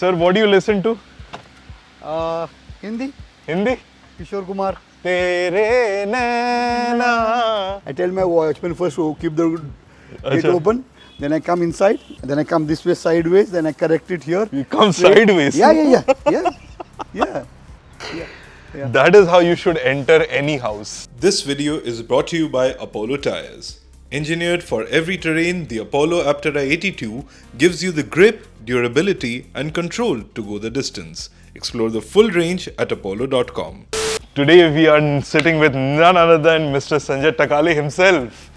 Sir, what do you listen to? Hindi, Hindi? Kishore Kumar. Tere naina. I tell my watchman first to keep the gate Acha. open. Then I come inside. Then I come this way sideways. Then I correct it here. You come sideways. Yeah. That is how you should enter any house. This video is brought to you by Apollo Tires. Engineered for every terrain, the Apollo Aptera 82 gives you the grip, durability and control to go the distance. Explore the full range at apollo.com. Today we are sitting with none other than Mr. Sanjay Takale himself.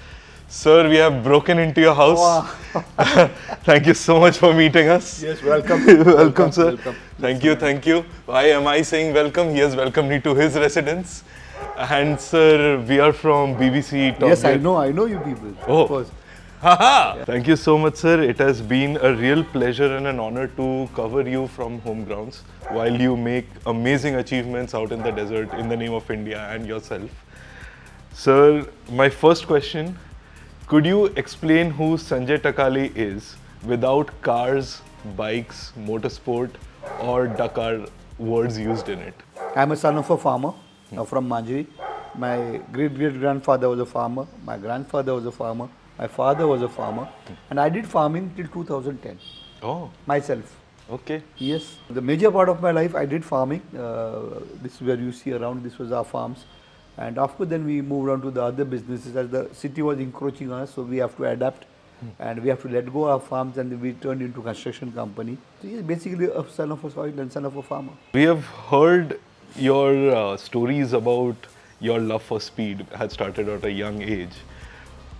Sir, we have broken into your house. Wow. Thank you so much for meeting us. Yes, welcome. Welcome, sir. Welcome. Thank you. Why am I saying welcome? He has welcomed me to his residence. And sir, we are from BBC Top Yes, I Gear. know you people. Oh. Of course. Haha! Thank you so much, sir. It has been a real pleasure and an honor to cover you from home grounds while you make amazing achievements out in the desert in the name of India and yourself. Sir, my first question, could you explain who Sanjay Takale is without cars, bikes, motorsport or Dakar words used in it? I'm a son of a farmer from Manjri. My great-great-grandfather was a farmer. My grandfather was a farmer. My father was a farmer. And I did farming till 2010. Oh, Myself. okay. Yes. The major part of my life I did farming. This is where you see around. This was our farms. And after then we moved on to the other businesses as the city was encroaching on us. So we have to adapt. And we have to let go our farms and we turned into construction company. So he's basically a son of a soil and son of a farmer. We have heard your stories about your love for speed had started at a young age.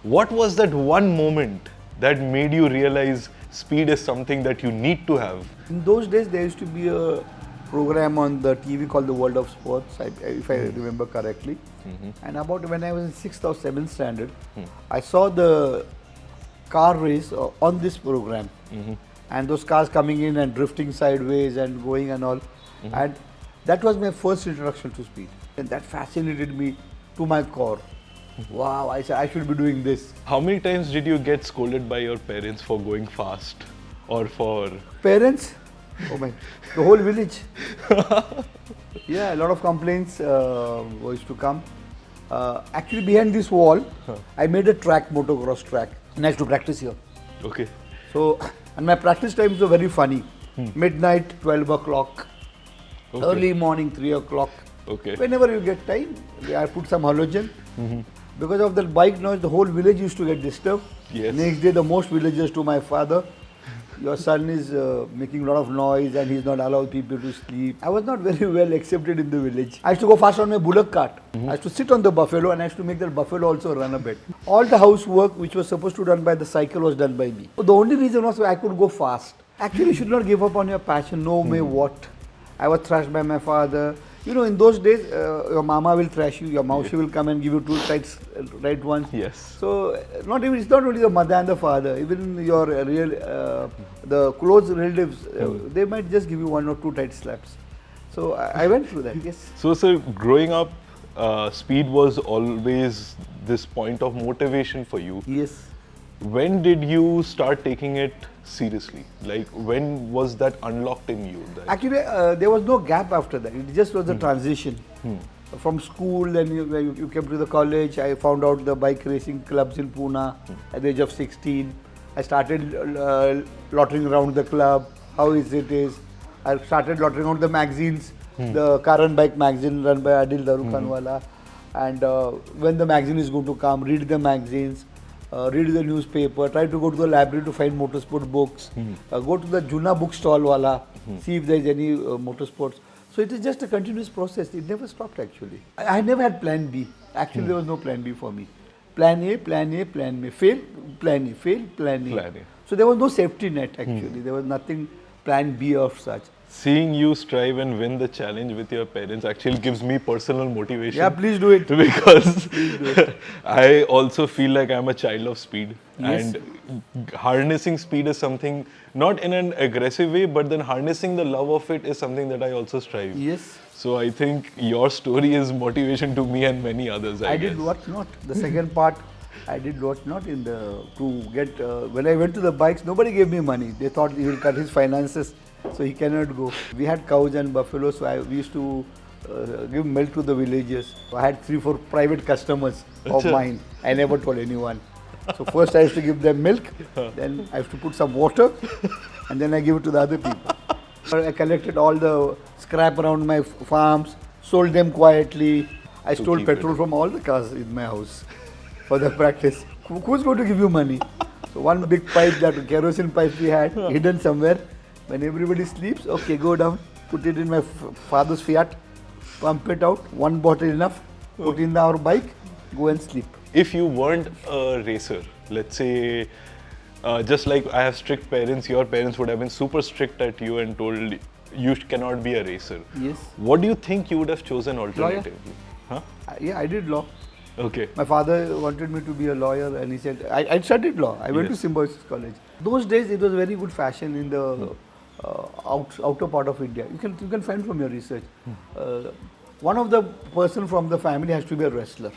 What was that one moment that made you realize speed is something that you need to have? In those days, there used to be a program on the TV called The World of Sports, if I remember correctly. And about when I was in 6th or 7th standard, I saw the car race on this program. And those cars coming in and drifting sideways and going and all. And that was my first introduction to speed. And that fascinated me to my core. Wow, I said I should be doing this. How many times did you get scolded by your parents for going fast or for... Parents, oh my, the whole village. Yeah, a lot of complaints used to come. Actually, behind this wall, I made a track, motocross track, and I used to practice here. Okay. So, and my practice times were very funny. Midnight, 12 o'clock, Okay. early morning, 3 o'clock. Okay. Whenever you get time, I put some halogen. Because of that bike noise, the whole village used to get disturbed. Yes. Next day, the most villagers to my father, your son is making a lot of noise and he's not allowing people to sleep. I was not very well accepted in the village. I used to go fast on my bullock cart. I used to sit on the buffalo and I used to make that buffalo also run a bit. All the housework which was supposed to be done by the cycle was done by me. So the only reason was I could go fast. Actually, you should not give up on your passion, no matter what. I was thrashed by my father. You know, in those days, your mama will thrash you, your mousie will come and give you two right ones. Yes. So, it's not only the mother and the father, even your the close relatives, they might just give you one or two tight slaps. So, I went through that, yes. So, sir, growing up, speed was always this point of motivation for you. Yes. When did you start taking it seriously? Like, when was that unlocked in you? Actually, there was no gap after that. It just was a transition. From school, then you came to the college. I found out the bike racing clubs in Pune at the age of 16. I started lottering around the club, how is it. I started lottering around the magazines, the Car and Bike magazine run by Adil Darukhanwala. And when the magazine is going to come, read the magazines. Read the newspaper, try to go to the library to find motorsport books, go to the Juna bookstall wala, see if there is any motorsports. So it is just a continuous process. It never stopped actually. I never had plan B. Actually, there was no plan B for me. Plan A, plan A, plan B. Fail, plan A, fail, plan A. Plan A. So there was no safety net actually. There was nothing plan B of such. Seeing you strive and win the challenge with your parents actually gives me personal motivation. Yeah, please do it. Because I also feel like I'm a child of speed. Yes. And harnessing speed is something, not in an aggressive way, but then harnessing the love of it is something that I also strive. Yes. So I think your story is motivation to me and many others, I guess. did what not. The second part, I did what not in the, to get, when I went to the bikes, nobody gave me money. They thought he will cut his finances so he cannot go. We had cows and buffaloes, so we used to give milk to the villagers. I had 3-4 private customers of mine. I never told anyone. So first I used to give them milk, then I used to put some water, and then I give it to the other people. I collected all the scrap around my farms, sold them quietly. I stole petrol from all the cars in my house for the practice. Who's going to give you money? So one big pipe, that kerosene pipe we had, hidden somewhere. When everybody sleeps, okay, go down, put it in my father's Fiat, pump it out, one bottle enough, put in our bike, go and sleep. If you weren't a racer, let's say, just like I have strict parents, your parents would have been super strict at you and told you cannot be a racer. Yes. What do you think you would have chosen alternatively? Huh? Yeah, I did law. Okay. My father wanted me to be a lawyer, and he said, I studied law. I went to Symbiosis College. Those days it was very good fashion in the outer part of India. You can find from your research. One of the person from the family has to be a wrestler.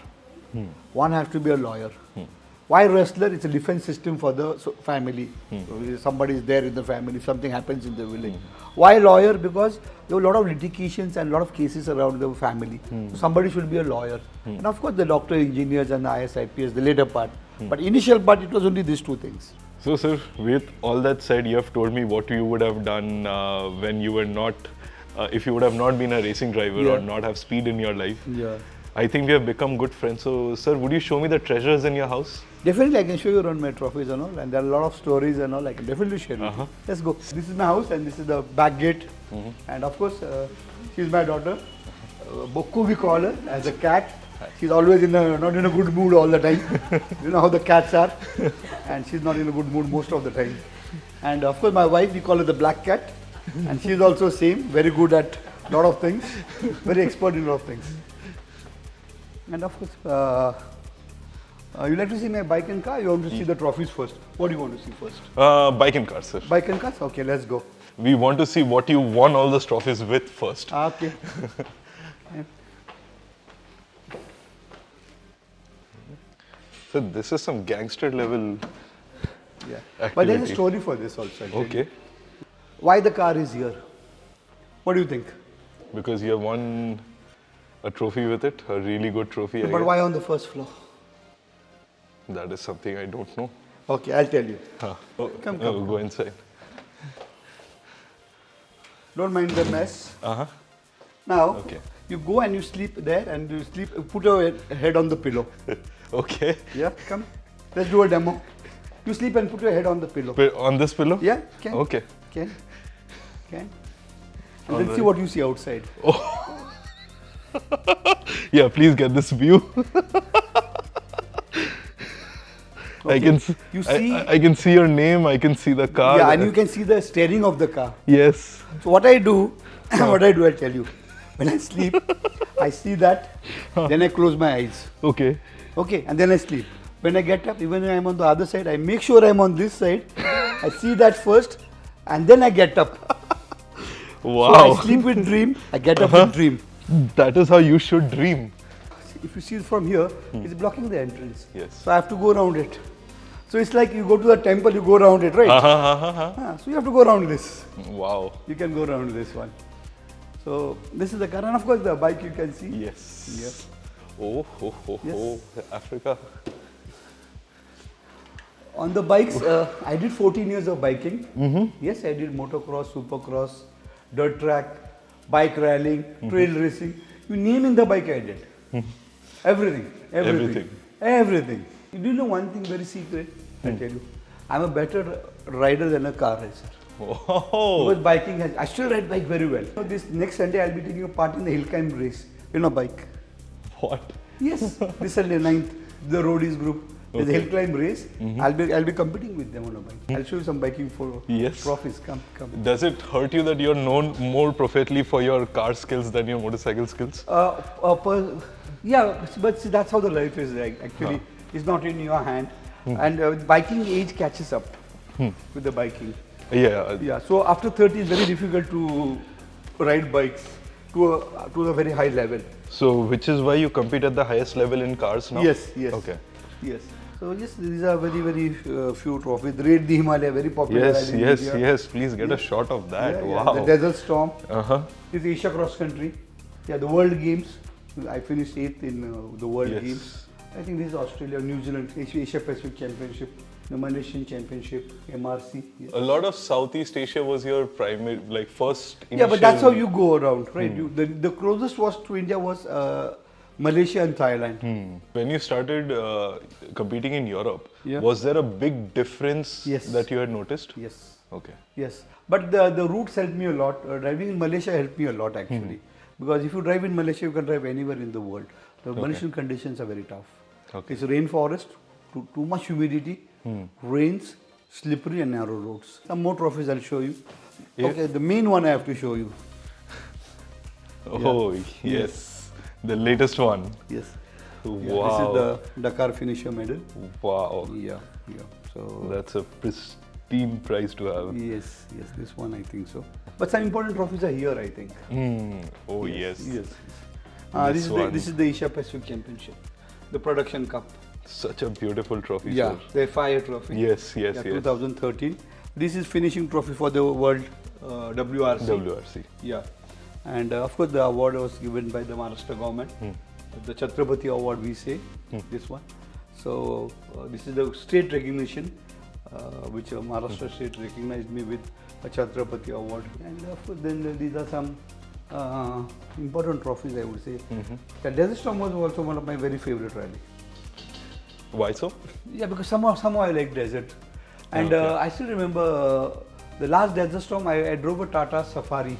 One has to be a lawyer. Why wrestler? It's a defense system for the family. So somebody is there in the family, if something happens in the village. Why lawyer? Because there were a lot of litigations and a lot of cases around the family. So somebody should be a lawyer. And of course the doctor, engineers and the IS, IPS, the later part. But initial part, it was only these two things. So sir, with all that said, you have told me what you would have done when you were not, if you would have not been a racing driver or not have speed in your life. Yeah. I think we have become good friends. So sir, would you show me the treasures in your house? Definitely, I can show you around my trophies and all, and there are a lot of stories and all. I can definitely share with you. Let's go. This is my house, and this is the back gate. And of course, she's my daughter. Bokku we call her, as a cat. She's always not in a good mood all the time. You know how the cats are, and she's not in a good mood most of the time. And of course, my wife, we call her the black cat, and she's also same, very good at lot of things, very expert in a lot of things. And of course, you like to see my bike and car? You want to see the trophies first? What do you want to see first? Bike and car, sir. Bike and cars? Okay, let's go. We want to see what you won all those trophies with first. Okay. So this is some gangster level activity. But there's a story for this also. Okay. Why the car is here? What do you think? Because you have won a trophy with it, a really good trophy. But why on the first floor? That is something I don't know. Okay, I'll tell you. Come. Go inside. Don't mind the mess. Now, you go and you sleep there and you sleep, put your head on the pillow. Okay. Yeah, come. Let's do a demo. You sleep and put your head on the pillow. On this pillow? Yeah, can. Okay. Can. And then see what you see outside. Oh. Yeah, please get this view. I can see your name, I can see the car. Yeah, and you can see the steering of the car. Yes. So what I do, I'll tell you. When I sleep, I see that, then I close my eyes. Okay. Okay, and then I sleep. When I get up, even when I'm on the other side, I make sure I'm on this side. I see that first, and then I get up. Wow. So I sleep with dream, I get up with dream. That is how you should dream. If you see from here, it's blocking the entrance. Yes. So I have to go around it. So it's like you go to the temple, you go around it, right? So you have to go around this. Wow. You can go around this one. So this is the car, and of course the bike you can see. Yes. Yes. Oh, Africa. On the bikes, I did 14 years of biking. Yes, I did motocross, supercross, dirt track, bike rallying, trail racing. You name in the bike I did. Everything. You know one thing very secret? I'll tell you. I'm a better rider than a car racer. Oh. Because biking I still ride bike very well. So this next Sunday I'll be taking a part in the hill climb race. Bike. What? Yes. This Sunday 9th, the roadies group. There's a hill climb race. I'll be competing with them on a bike. I'll show you some biking for trophies. Come. Does it hurt you that you're known more professionally for your car skills than your motorcycle skills? Yeah, but see, that's how the life is. Actually, it's not in your hand. And biking age catches up with the biking. Yeah. So after 30, it's very difficult to ride bikes to a very high level. So which is why you compete at the highest level in cars now? Yes. Okay. Yes. So yes, these are very few trophies. Raid the Himalaya, very popular. Yes, rally in yes, India. yes. Please get a shot of that. Yeah, yeah. Wow. The Desert Storm. Uh-huh. This is Asia Cross Country. Yeah, the World Games. I finished 8th in the World Yes. Games. I think this is Australia, New Zealand, Asia Pacific Championship, the Malaysian Championship, MRC. Yeah. A lot of Southeast Asia was your primary, like first. Yeah, but that's how initial- you go around, right? The closest was to India was Malaysia and Thailand. When you started competing in Europe, Yeah. was there a big difference Yes. that you had noticed? Yes. Okay. Yes, but the routes helped me a lot. Driving in Malaysia helped me a lot actually, because if you drive in Malaysia, you can drive anywhere in the world. The Malaysian conditions are very tough. Okay. It's rainforest, too much humidity, rains, slippery and narrow roads. Some more trophies I'll show you. Yeah. Okay, the main one I have to show you. Oh, yes. The latest one. Yes. Wow. Yeah, this is the Dakar finisher medal. Wow. Yeah. So That's a pristine prize to have. yes, this one I think so. But some important trophies are here, I think. Oh, yes. Yes. This one. This is the Asia Pacific Championship, the Production Cup. Such a beautiful trophy, Yeah, sir. the fire trophy. Yes, yes, Yeah, yes. 2013. This is finishing trophy for the World WRC. WRC. Yeah, and of course the award was given by the Maharashtra government. The Chhatrapati Award we say, this one. So this is the state recognition, which Maharashtra state recognized me with a Chhatrapati Award. And of course then these are some important trophies I would say. The Desert Storm was also one of my very favorite rally. Why so? Yeah, because somehow I like desert. And Okay. I still remember the last Desert Storm, I drove a Tata Safari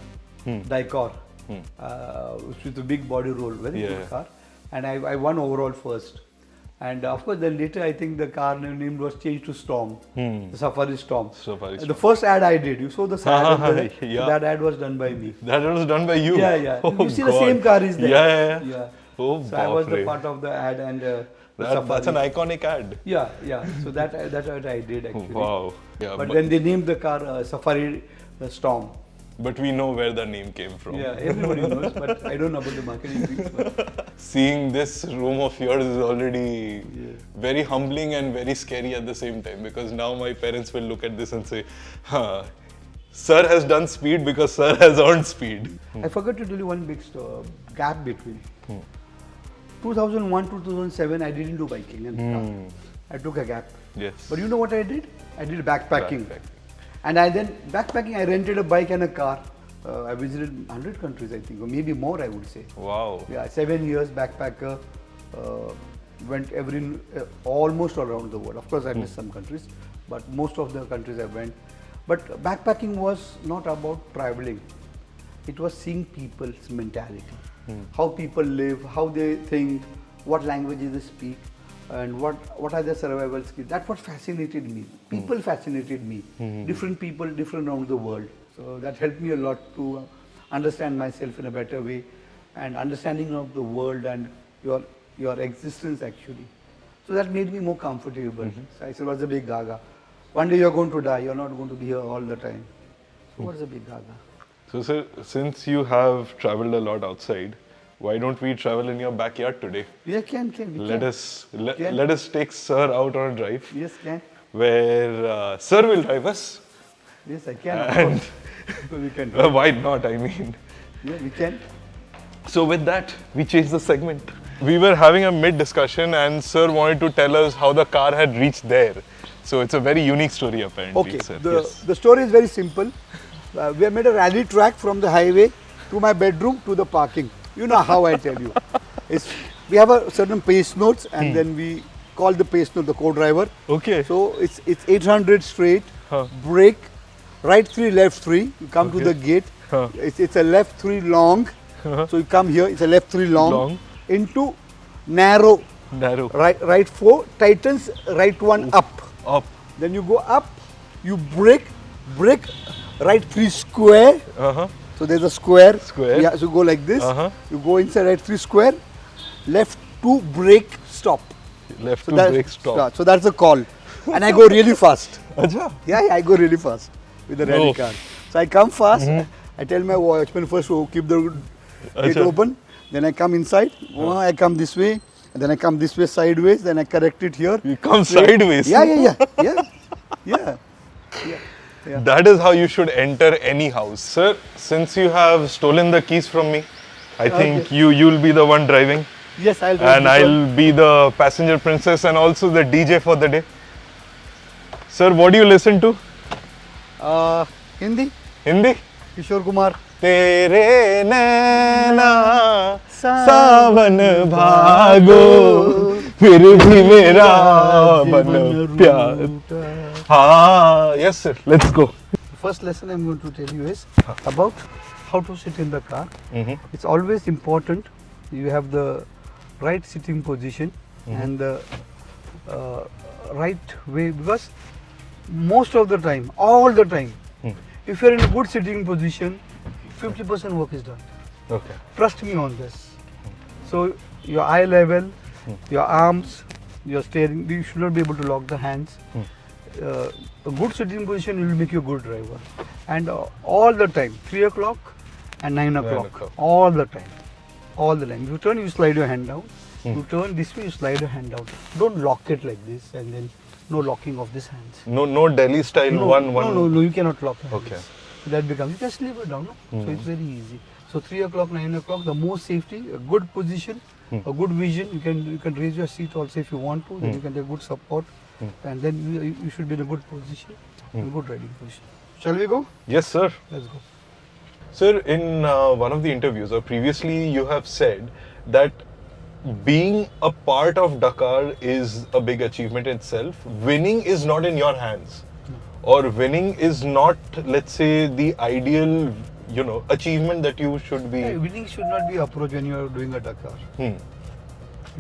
Dakar, which was a big body roll, very Yeah. good car. And I won overall first. And of course, then later I think the car name was changed to Storm, the Safari Storm. Safari The first ad I did, you saw the ad over there? Yeah. So that ad was done by me. That was done by you. Yeah. Oh, You see the God. same car is there. Yeah. Oh, So I was the baapre. part of the ad and the That's an Safari. iconic ad. Yeah. So that's what I did actually. Wow. Yeah, But then they named the car Safari Storm. but we know where the name came from. Yeah, everybody knows, but I don't know about the marketing things. But Seeing this room of yours is already very humbling and very scary at the same time, because now my parents will look at this and say, Sir has done speed because Sir has earned speed. I forgot to tell you one big gap between. 2001 to 2007, I didn't do biking and I took a gap. Yes. But you know what I did? I did backpacking. Backpacking. And backpacking, I rented a bike and a car. I visited 100 countries, I think, or maybe more, I would say. Wow. Yeah, 7 years backpacker. Went almost all around the world. Of course, I missed some countries, but most of the countries I went. But backpacking was not about traveling. It was seeing people's mentality, how people live, how they think, what languages they speak, and what are their survival skills. That's what fascinated me. People fascinated me. Different people, different around the world. So that helped me a lot to understand myself in a better way, and understanding of the world and your existence actually. So that made me more comfortable. So I said, what's the big gaga? One day you're going to die. You're not going to be here all the time. So what's the big gaga? So, sir, since you have traveled a lot outside, why don't we travel in your backyard today? Yeah, can. Let us take Sir out on a drive, Yes, can. where Sir will drive us. Yes, I can. Of And course. We can. why not? I mean. Yeah, we can. So with that, we changed the segment. We were having a mid-discussion and Sir wanted to tell us how the car had reached there. So it's a very unique story apparently, Okay, sir. the story is very simple. We have made a rally track from the highway to my bedroom to the parking. You know how I tell you. We have a certain pace notes and then we call the pace note the co-driver. Okay. So it's 800 straight, brake, right 3, left 3. You come to the gate. It's a left 3 long. So you come here, it's a left 3 long. Into narrow. Right 4, tightens, right 1 up. Then you go up, you brake, right 3 square. So there's a square. Yeah, so go like this. You go inside right 3 square, left 2 brake, stop. Left 2 brake, stop. So that's the call. And I go really fast. Acha. Yeah, I go really fast with the rally car. So I come fast. I tell my watchman first to keep the gate open. Then I come inside. I come this way. And then I come this way sideways, then I correct it here. You come Straight. sideways. Yeah. That is how you should enter any house. Sir, since you have stolen the keys from me, I think you'll be the one driving. Yes, I'll drive. And I'll be the passenger princess and also the DJ for the day. Sir, what do you listen to? Hindi, Hindi? Kishore Kumar. तेरे नैना सावन भागो फिर भी मेरा मन प्यार. Yes sir, let's go. First lesson I'm going to tell you is about how to sit in the car. It's always important you have the right sitting position and the right way, because most of the time, all the time, if you're in a good sitting position, 50% work is done. Okay. Trust me on this. So your eye level, your arms, your steering, you should not be able to lock the hands. A good sitting position will make you a good driver. And all the time, 3 o'clock and 9 o'clock, all the time. All the time. If you turn, you slide your hand down. You turn this way, you slide your hand down. Don't lock it like this, and then no locking of these hands. No Delhi style No, you cannot lock it. Okay. That becomes, you just leave it down, no? So it's very easy. So 3 o'clock, 9 o'clock, the more safety, a good position, a good vision. You can raise your seat also if you want to. Then you can take good support, and then you should be in a good position, in a good riding position. Shall we go? Yes sir. Let's go. Sir, in one of the interviews or previously you have said that being a part of Dakar is a big achievement itself. Winning is not in your hands. Or winning is not, let's say, the ideal, achievement that you should be. Yeah, winning should not be approach when you are doing a Dakar. You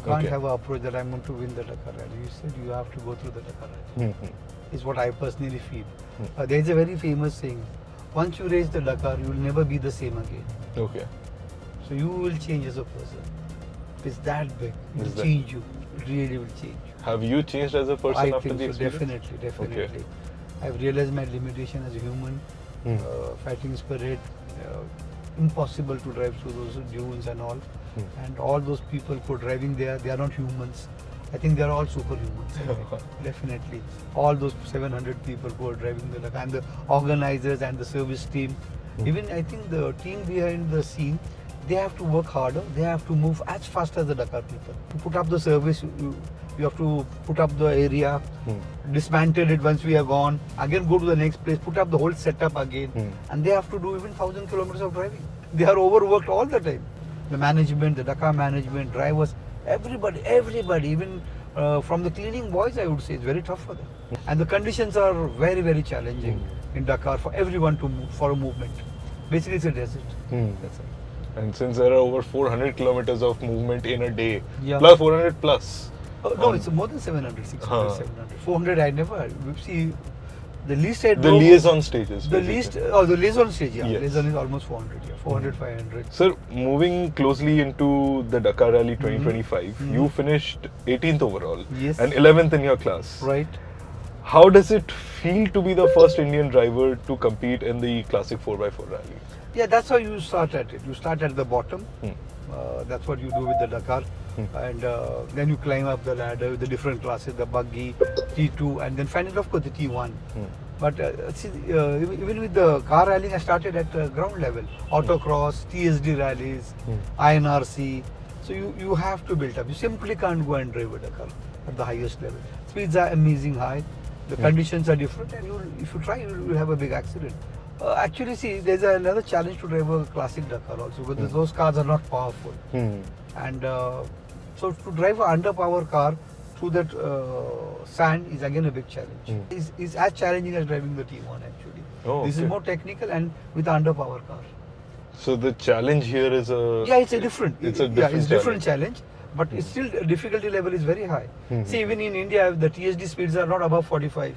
can't have an approach that I'm going to win the Dakar Rally. You said you have to go through the Dakar Rally. Is what I personally feel. There is a very famous saying: once you race the Dakar, you will never be the same again. Okay. So you will change as a person. It's that big. It will change you. It really will change you. Have you changed as a person I after think the so, experience? definitely. Okay. I've realized my limitation as a human, fighting spirit, impossible to drive through those dunes and all. And all those people who are driving there, they are not humans. I think they are all superhumans. Definitely. All those 700 people who are driving the Dakar, and the organizers and the service team. Even I think the team behind the scene, they have to work harder. They have to move as fast as the Dakar people. To put up the service, you have to put up the area, dismantle it once we are gone, again go to the next place, put up the whole setup again. And they have to do even 1,000 kilometers of driving. They are overworked all the time. The management, the Dakar management, drivers, everybody, even from the cleaning boys, I would say, it's very tough for them. And the conditions are very, very challenging in Dakar for everyone to move, for a movement. Basically, it's a desert. That's it. And since there are over 400 kilometers of movement in a day, Yeah. plus 400 plus. No, it's more than 700, 600, 700. 400 I never, see, the least I drove. The liaison stages. The basically. the liaison stage, yeah. Yes. Liaison is almost 400, 400, 500. Sir, moving closely into the Dakar Rally 2025, you finished 18th overall Yes. and 11th in your class. Right. How does it feel to be the first Indian driver to compete in the Classic 4x4 Rally? Yeah, that's how you start at it. You start at the bottom. That's what you do with the Dakar. And then you climb up the ladder with the different classes, the buggy, T2, and then finally, of course, the T1. But see, even with the car rallying, I started at ground level. Autocross, TSD rallies, INRC. So you have to build up. You simply can't go and drive a Dakar at the highest level. Speeds are amazing high. The conditions are different, and if you try, you will have a big accident. Actually, see, there's another challenge to drive a classic Dakar also, because those cars are not powerful. And so to drive an underpowered car through that sand is again a big challenge. It's as challenging as driving the T1 actually. This is more technical and with an underpowered car. So the challenge here is it's a different. It's a different challenge. But it's still difficulty level is very high. See, even in India, the TSD speeds are not above 45.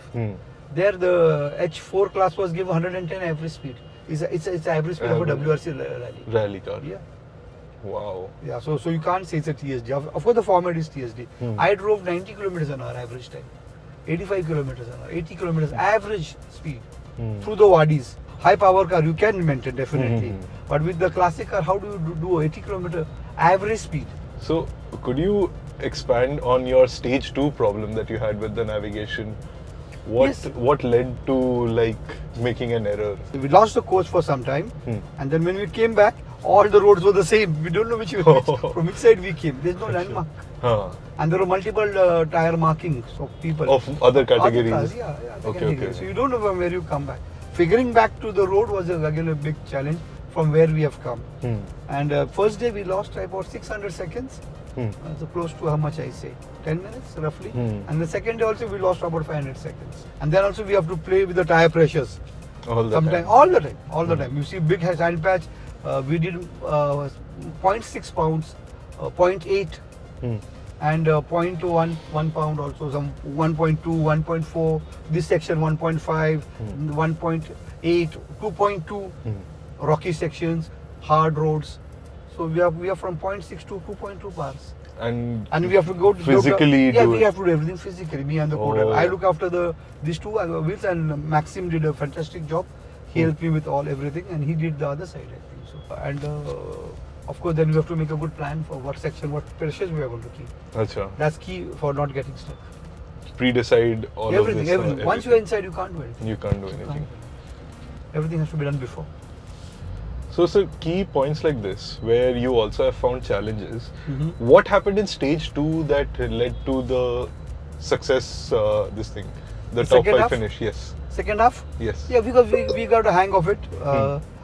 There, the H4 class was given 110 average speed. It's average speed of a WRC rally car. Yeah. Wow. Yeah. So you can't say it's a TSD. Of course, the format is TSD. I drove 90 kilometers an hour average time, 85 kilometers an hour, 80 kilometers average speed through the wadis. High power car you can maintain definitely, but with the classic car, how do you do 80 kilometer average speed? So could you expand on your stage 2 problem that you had with the navigation? Yes. What led to like making an error? We lost the course for some time, and then when we came back, all the roads were the same. We don't know from which side we came. There's no landmark. Huh. And there were multiple tire markings of people. Of other Other categories? cars, yeah, other Okay, categories. okay. So you don't know from where you come back. Figuring back to the road was again a big challenge from where we have come. And first day we lost about 600 seconds. So close to how much I say? 10 minutes roughly. And the second day also we lost about 500 seconds. And then also we have to play with the tire pressures. All the Sometimes, time. all the time. You see big sand patch, we did 0.6 pounds, 0.8 and 0.1 1 pound also, some 1.2, 1.4, this section 1.5, 1.8, 2.2, rocky sections, hard roads. So we are from 0.6 to 2.2 bars. And And we have to go physically yeah, do we it. have to do everything physically, me and the coder. I look after these two wheels, and Maxim did a fantastic job. He helped me with everything, and he did the other side, I think so. And of course, then we have to make a good plan for what section, what pressures we are going to keep. Acha. That's key for not getting stuck. Pre-decide all Everything, of this. everything. Once you are inside, you can't do anything. You can't do You anything. can't. Everything has to be done before. So, sir, key points like this, where you also have found challenges. What happened in stage 2 that led to the success? The top second 5 half? finish. Yes. Second half? Yes. Yeah, because we got a hang of it.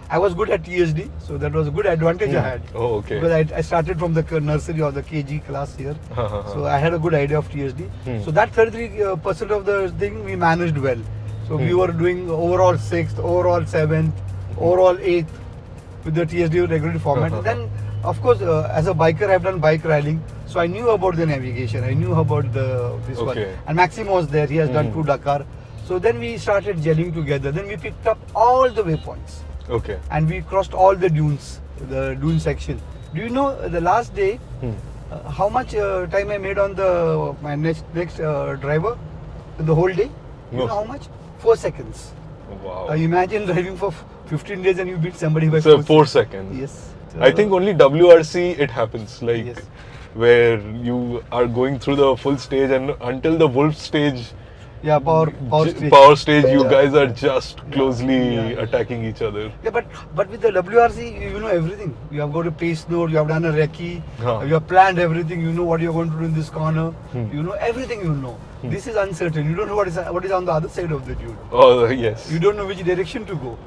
I was good at TSD, so that was a good advantage I had. Oh, okay. Because I started from the nursery or the KG class here. So I had a good idea of TSD. So that 33% of the thing we managed well. So we were doing overall 6th, overall 7th, overall 8th with the TSD regulatory format. And then, of course, as a biker, I've done bike rallying. So I knew about the navigation. I knew about this one. And Maxim was there. He has done 2 Dakar. So then we started gelling together. Then we picked up all the waypoints. Okay. And we crossed all the dunes, the dune section. Do you know the last day how much time I made on my next driver the whole day? You know how much? 4 seconds. Wow. Imagine driving for 15 days and you beat somebody by So 4 4 seconds. Yes. I think only WRC it happens, like Yes. where you are going through the full stage, and until the wolf stage, Yeah, power stage. power stage, you Yeah. guys are just closely Yeah. attacking each other. Yeah, but with the WRC, you know everything. You have got a pace note, you have done a recce, you have planned everything. You know what you're going to do in this corner. You know everything. You know. This is uncertain. You don't know what is on the other side of the dune. Oh yes. You don't know which direction to go.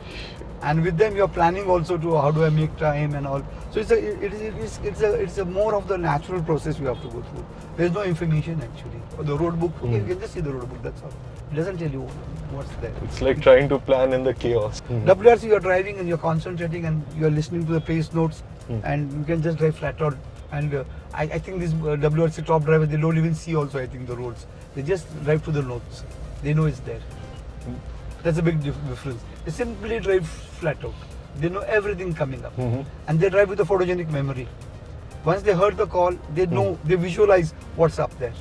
And with them, you're planning also to how do I make time and all. So it's a more of the natural process you have to go through. There's no information actually. The road book, okay, you can just see the road book. That's all. It doesn't tell you what's there. It's like trying to plan in the chaos. WRC, you're driving and you're concentrating and you're listening to the pace notes, and you can just drive flat out. And I think these WRC top drivers, they don't even see also, I think, the roads. They just drive to the notes. They know it's there. That's a big difference. They simply drive flat out. They know everything coming up. And they drive with a photogenic memory. Once they heard the call, they know, they visualize what's up there.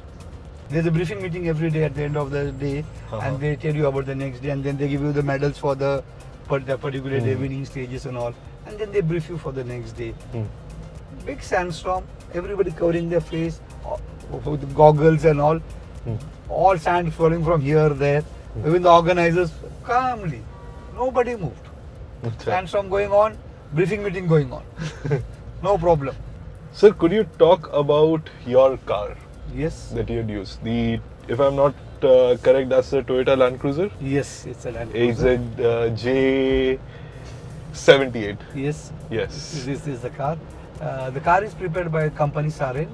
There's a briefing meeting every day at the end of the day, and they tell you about the next day, and then they give you the medals for the particular day, winning stages and all, and then they brief you for the next day. Big sandstorm, everybody covering their face with goggles and all sand falling from here, there. Even the organizers, calmly, nobody moved. Sandstorm going on, briefing meeting going on. No problem. Sir, could you talk about your car Yes. that you had used? If I'm not correct, that's the Toyota Land Cruiser. Yes, it's a Land Cruiser. AZJ78. Yes. Yes. This is the car. The car is prepared by company Saren.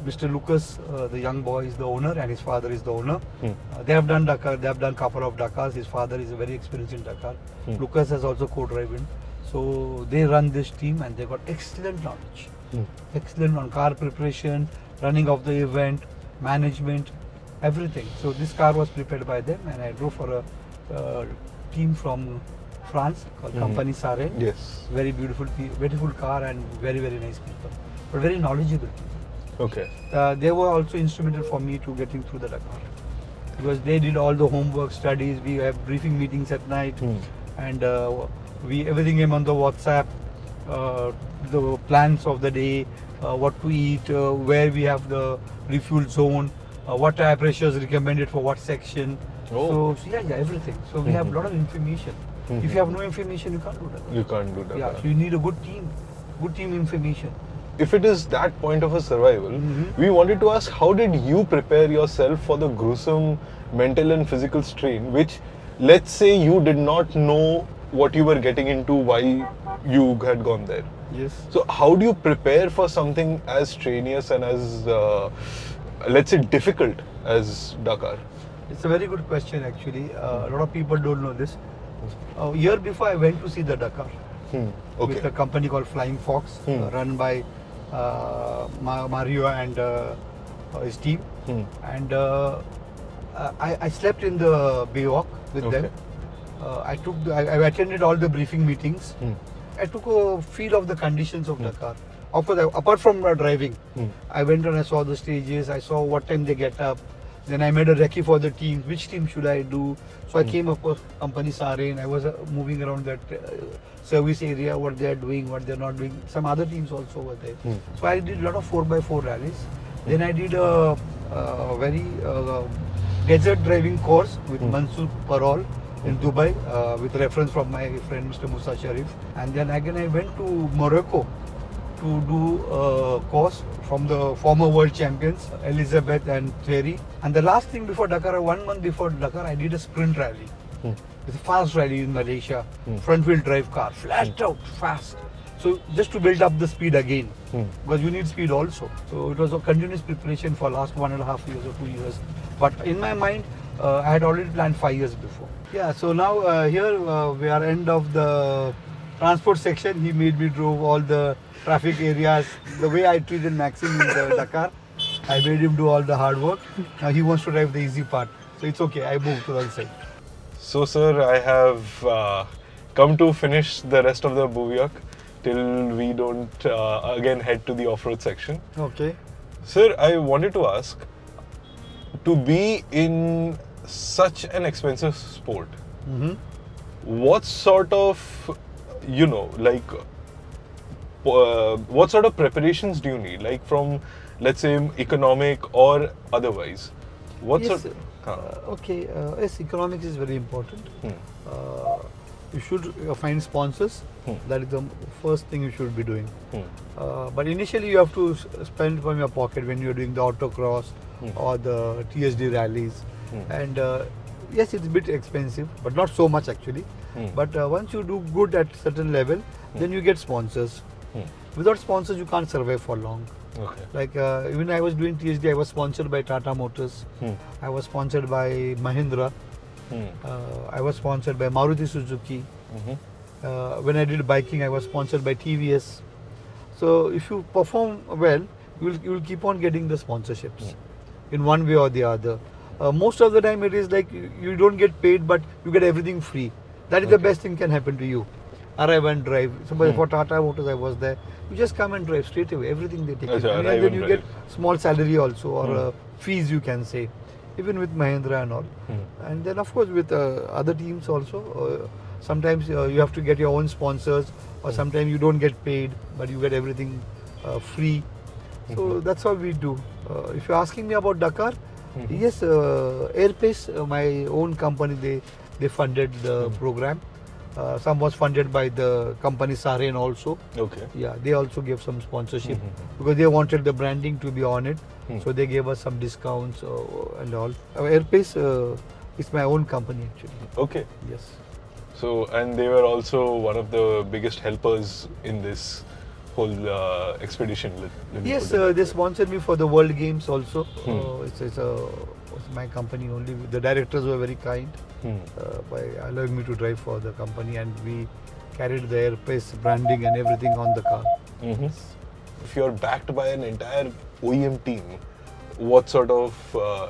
Mr. Lucas, the young boy, is the owner, and his father is the owner. They have done Dakar. They have done couple of Dakars. His father is very experienced in Dakar. Lucas has also co-driven. So they run this team, and they got excellent knowledge. Excellent on car preparation, running of the event, management, everything. So this car was prepared by them, and I drove for a team from France called Company Saren. Yes. Very beautiful car, and very nice people, but very knowledgeable people. Okay. They were also instrumental for me to getting through the Dakar, because they did all the homework studies. We have briefing meetings at night, and everything came on the WhatsApp. The plans of the day, what to eat, where we have the refuel zone, what tire pressure is recommended for what section. Oh. So yeah, everything. So we have a lot of information. If you have no information, you can't do that. You can't do that. Yeah, so you need a good team information. If it is that point of a survival, we wanted to ask, how did you prepare yourself for the gruesome mental and physical strain, which, let's say, you did not know what you were getting into while you had gone there? Yes. So how do you prepare for something as strenuous and as, let's say, difficult as Dakar? It's a very good question actually. A lot of people don't know this. A year before I went to see the Dakar Okay. with a company called Flying Fox, run by Mario and his team. And I slept in the Baywalk with them. I attended all the briefing meetings. I took a feel of the conditions of Dakar. Of course, apart from driving, I went and I saw the stages. I saw what time they get up. Then I made a recce for the team. Which team should I do? So I came up with company Saren. I was moving around that service area, what they are doing, what they are not doing. Some other teams also were there. So I did a lot of 4x4 rallies. Then I did a very desert driving course with Mansoor Parol in Dubai with reference from my friend Mr. Musa Sharif. And then again I went to Morocco to do a course from the former world champions Elizabeth and Thierry. And the last thing before Dakar, 1 month before Dakar, I did a sprint rally. It's a fast rally in Malaysia, front wheel drive car, flat out, fast. So just to build up the speed again, because you need speed also. So it was a continuous preparation for last 1.5 years or 2 years. But in my mind, I had already planned 5 years before. Yeah, so now here we are end of the transport section. He made me drove all the traffic areas. The way I treated Maxim in the Dakar, I made him do all the hard work. Now he wants to drive the easy part. So it's okay, I moved to the other side. So, sir, I have come to finish the rest of the Buviak till we don't again head to the off-road section. Okay. Sir, I wanted to ask, to be in such an expensive sport, what sort of, what sort of preparations do you need? Like from, let's say, economic or otherwise? Yes, yes, economics is very important. You should find sponsors. That is the first thing you should be doing. But initially you have to spend from your pocket when you're doing the autocross or the TSD rallies. And yes, it's a bit expensive, but not so much actually. But once you do good at certain level, then you get sponsors. Without sponsors, you can't survive for long. Okay. Like even I was doing TSD, I was sponsored by Tata Motors. I was sponsored by Mahindra. I was sponsored by Maruti Suzuki. When I did biking, I was sponsored by TVS. So if you perform well, you will keep on getting the sponsorships in one way or the other. Most of the time it is like you don't get paid, but you get everything free. That is the best thing can happen to you. Arrive and drive. So for Tata Motors I was there. You just come and drive straight away. Everything they take. And then you get small salary also, or fees you can say. Even with Mahindra and all. And then of course with other teams also. Sometimes you have to get your own sponsors, or sometimes you don't get paid, but you get everything free. So that's what we do. If you're asking me about Dakar, yes, Aerpace, my own company, they funded the program. Some was funded by the company Saren also. Okay. Yeah, they also gave some sponsorship because they wanted the branding to be on it. So they gave us some discounts and all. Aerpace is my own company actually. Okay. Yes. So, and they were also one of the biggest helpers in this whole expedition. Yes, they sponsored me for the World Games also. It's my company only. The directors were very kind by allowing me to drive for the company, and we carried the Aerpace branding and everything on the car. If you're backed by an entire OEM team, what sort of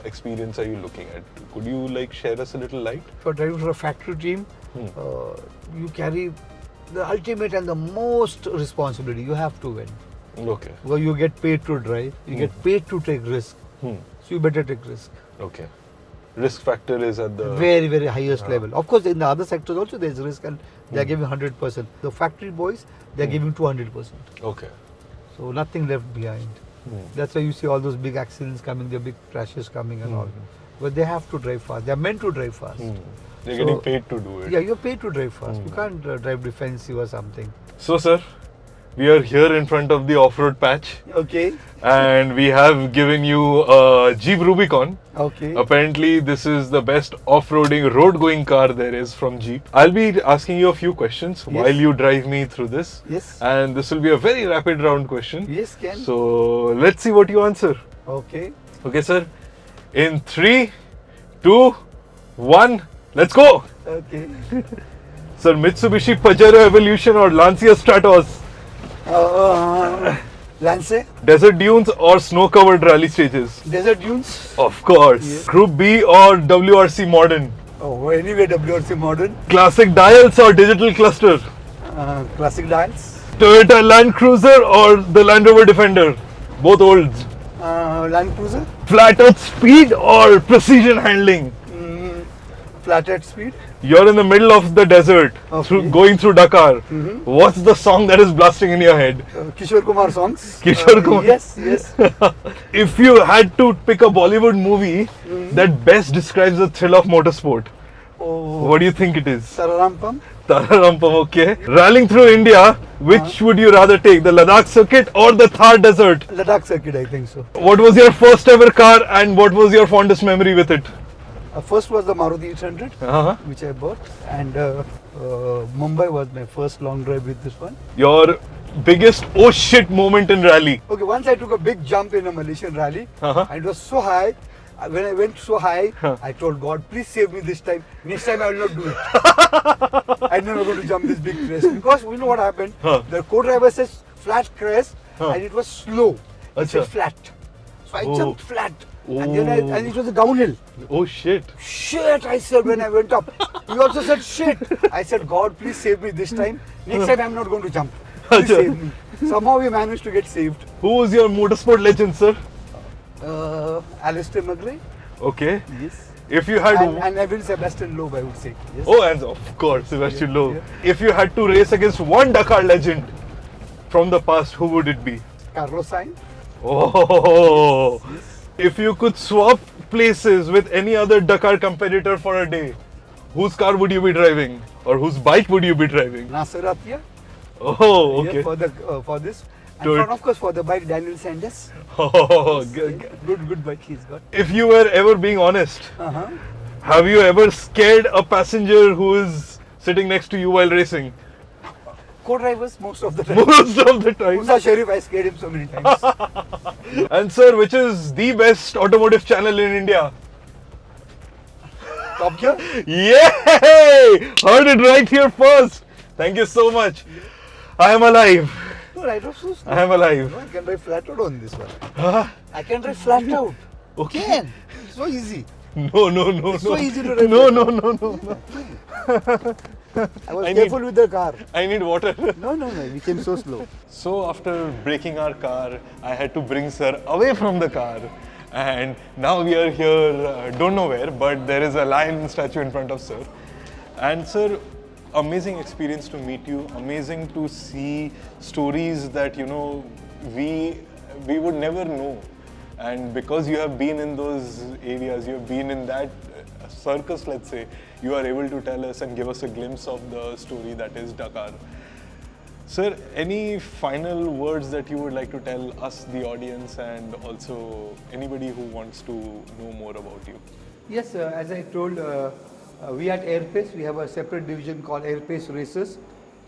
experience are you looking at? Could you share us a little light? If you're driving for a factory team, you carry the ultimate and the most responsibility. You have to win. Okay. Because you get paid to drive, you get paid to take risk. So you better take risk. Okay. Risk factor is at the very, very highest level. Of course, in the other sectors also there is risk, and they are giving 100%. The factory boys, they are giving 200%. Okay. So nothing left behind. That's why you see all those big accidents coming, the big crashes coming and all. But they have to drive fast. They are meant to drive fast. They're So- getting paid to do it. Yeah, you're paid to drive fast. You can't drive defensive or something. So, sir, we are here in front of the off-road patch, Okay. and we have given you a Jeep Rubicon. Okay. Apparently, this is the best off-roading, road-going car there is from Jeep. I'll be asking you a few questions while you drive me through this. Yes. And this will be a very rapid round question. Yes, Ken. So, let's see what you answer. Okay. Okay, sir. In 3, 2, 1, let's go! Okay. Sir, Mitsubishi Pajero Evolution or Lancia Stratos? Lance, Desert dunes or snow-covered rally stages? desert dunes. Of course. Yes. Group B or WRC Modern? Oh, anyway, WRC modern. Classic dials or digital cluster? Classic dials. Toyota Land Cruiser or the Land Rover Defender? Both olds. Land Cruiser. Flat Earth speed or precision handling? Flat at speed. You're in the middle of the desert, Okay. going through Dakar. What's the song that is blasting in your head? Kishore Kumar songs. Kishore Kumar. Yes, yes. If you had to pick a Bollywood movie that best describes the thrill of motorsport, Oh, what do you think it is? Sararampam. Tararampam, okay. Rallying through India, which would you rather take, the Ladakh circuit or the Thar desert? Ladakh circuit, I think so. What was your first ever car and what was your fondest memory with it? First was the Maruti 800, Uh-huh. which I bought, and Mumbai was my first long drive with this one. Your biggest oh shit moment in rally? Okay, once I took a big jump in a Malaysian rally, Uh-huh. and it was so high. When I went so high, I told God, please save me this time. Next time I will not do it. I'm never going to jump this big crest. Because you know what happened? The co-driver says flat crest, and it was slow. It said Acha. flat. So I Oh. jumped flat. And then and it was a downhill. Oh shit. Shit, I said when I went up. He also said shit. I said, God, please save me this time. Next time I'm not going to jump. Please Acha. save me. Somehow we managed to get saved. Who was your motorsport legend, sir? Alistair McRae. Okay. Yes. If you had And Neville Sebastian Loeb, I would say. Yes. oh, and of course, Sebastian Yeah, Loeb. If you had to race against one Dakar legend from the past, who would it be? Carlos Sainz. Oh, if you could swap places with any other Dakar competitor for a day, whose car would you be driving, or whose bike would you be driving? Nasser Attiyah. Oh, okay. Yeah, for this. And Do it. of course for the bike, Daniel Sanders. Oh, Good bike he's got. if you were ever being honest, Uh-huh. have you ever scared a passenger who is sitting next to you while racing? Co-drivers most of the time. Most of the time. Musa Sharif, I scared him so many times. And sir, which is the best automotive channel in India? Top Gear. Yay! Heard it right here first. Thank you so much. I am alive. No, right off so slow. I am alive. No, I can drive flat out on this one. I can drive flat out. Okay. Can. It's so easy. No, no, no, It's no. so easy to drive No, flat no, out. no, no, no. I was I careful with the car. I need water. No, we came so slow. So after breaking our car, I had to bring sir away from the car. And now we are here, don't know where, but there is a lion statue in front of sir. And sir, amazing experience to meet you. Amazing to see stories that, you know, we would never know. And because you have been in those areas, you have been in that circus, let's say, you are able to tell us and give us a glimpse of the story that is Dakar. Sir, any final words that you would like to tell us, the audience, and also anybody who wants to know more about you? Yes, as I told, we at Aerpace, we have a separate division called Aerpace Racers.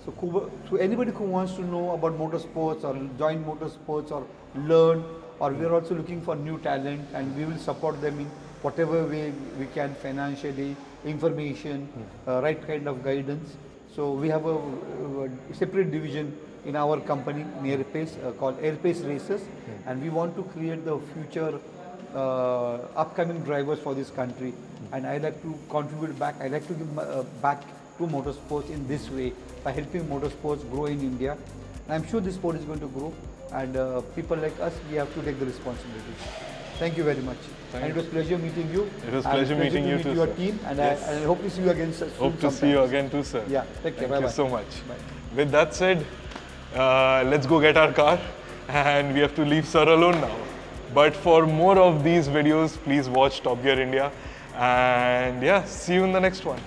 So anybody who wants to know about motorsports or join motorsports or learn, or we are also looking for new talent, and we will support them in whatever way we can, financially, information, right kind of guidance. So we have a separate division in our company in Aerpace called Aerpace Racers, and we want to create the future upcoming drivers for this country. And I like to contribute back. I like to give back to motorsports in this way by helping motorsports grow in India. And I'm sure this sport is going to grow, and people like us, we have to take the responsibility. Thank you very much. And it was a pleasure meeting you. It was a pleasure meeting you to too, meet your sir. team, and Yes. I hope to see you again soon. Hope to see you again too, sir. Yeah, take care. Thank you Bye-bye. so much. Bye. With that said, let's go get our car and we have to leave Sir alone now. But for more of these videos, please watch Top Gear India. And yeah, see you in the next one.